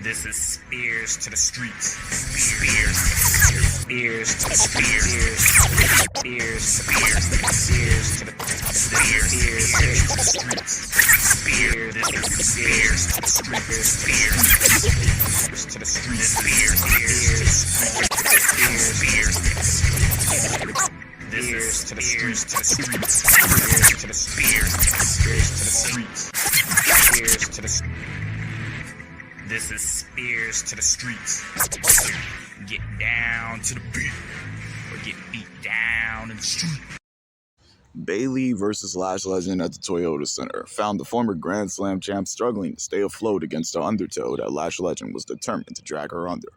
This is spEarz to the streets. spEarz to the streets. spEarz to the streets. spEarz to the streets. spEarz to the streets. spEarz to the streets. This to the streets, to the streets, to the streets, to the streets, to the. This is spEarz to the streets. Get down to the beat, or get beat down in the street. Bayley versus Lash legend at the Toyota Center found the former Grand Slam champ struggling to stay afloat against the undertow that Lash legend was determined to drag her under.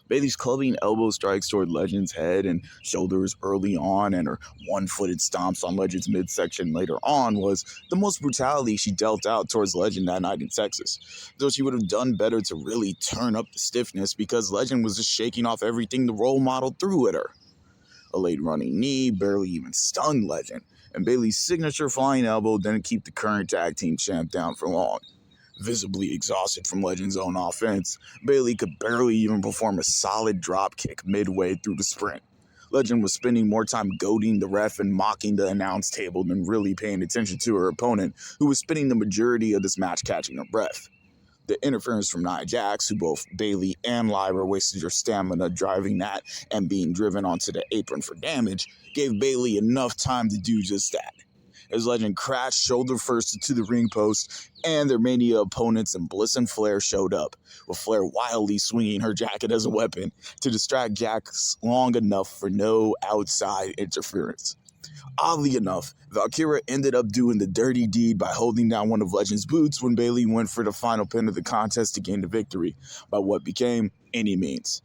Bayley's clubbing elbow strikes toward Legend's head and shoulders early on, and her one-footed stomps on Legend's midsection later on was the most brutality she dealt out towards Legend that night in Texas. Though she would have done better to really turn up the stiffness, because Legend was just shaking off everything the role model threw at her. A late running knee barely even stunned Legend, and Bayley's signature flying elbow didn't keep the current tag team champ down for long. Visibly exhausted from Legend's own offense, Bayley could barely even perform a solid drop kick midway through the sprint. Legend was spending more time goading the ref and mocking the announce table than really paying attention to her opponent, who was spending the majority of this match catching her breath. The interference from Nia Jax, who both Bayley and Lyra wasted her stamina driving that and being driven onto the apron for damage, gave Bayley enough time to do just that. As Legend crashed shoulder first into the ring post, and their Mania opponents in Bliss and Flair showed up, with Flair wildly swinging her jacket as a weapon to distract Jax long enough for no outside interference. Oddly enough, Valkyria ended up doing the dirty deed by holding down one of Legend's boots when Bayley went for the final pin of the contest to gain the victory, by what became any means.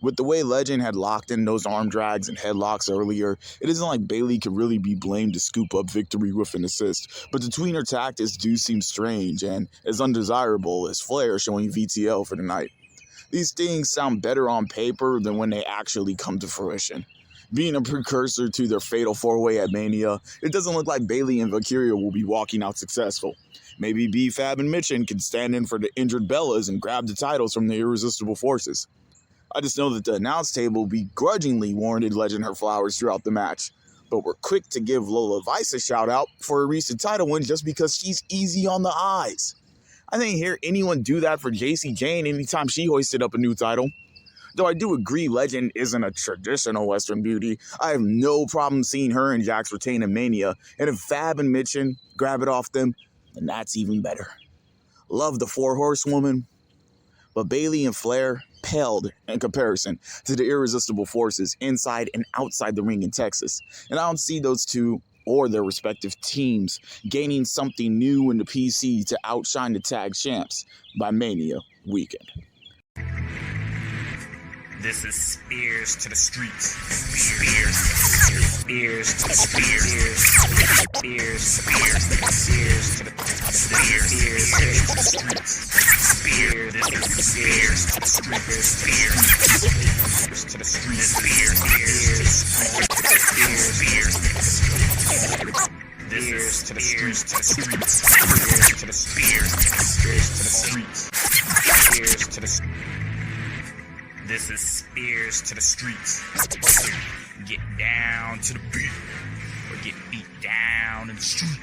With the way Legend had locked in those arm drags and headlocks earlier, it isn't like Bayley could really be blamed to scoop up victory with an assist, but the tweener tactics do seem strange and as undesirable as Flair showing VTL for the night. These things sound better on paper than when they actually come to fruition. Being a precursor to their fatal four-way at Mania, it doesn't look like Bayley and Valkyria will be walking out successful. Maybe B-Fab and Mitchin can stand in for the injured Bellas and grab the titles from the Irresistible Forces. I just know that the announce table begrudgingly warranted Legend her flowers throughout the match, but we're quick to give Lola Vice a shout out for a recent title win just because she's easy on the eyes. I didn't hear anyone do that for JC Jane anytime she hoisted up a new title. Though I do agree Legend isn't a traditional Western beauty, I have no problem seeing her and Jax retain a Mania, and if Fab and Mitchin grab it off them, then that's even better. Love the Four Horsewoman, but Bayley and Flair paled in comparison to the Irresistible Forces inside and outside the ring in Texas, and I don't see those two or their respective teams gaining something new in the PC to outshine the tag champs by Mania weekend. This is spEarz to the streets. spEarz to the streets. spEarz to the streets. spEarz to the streets. spEarz to the streets. spEarz to the streets. This to the streets, to the streets, to the spEarz to the streets. spEarz to the. This is spEarz to the streets. Get down to the beat, or get beat down in the street.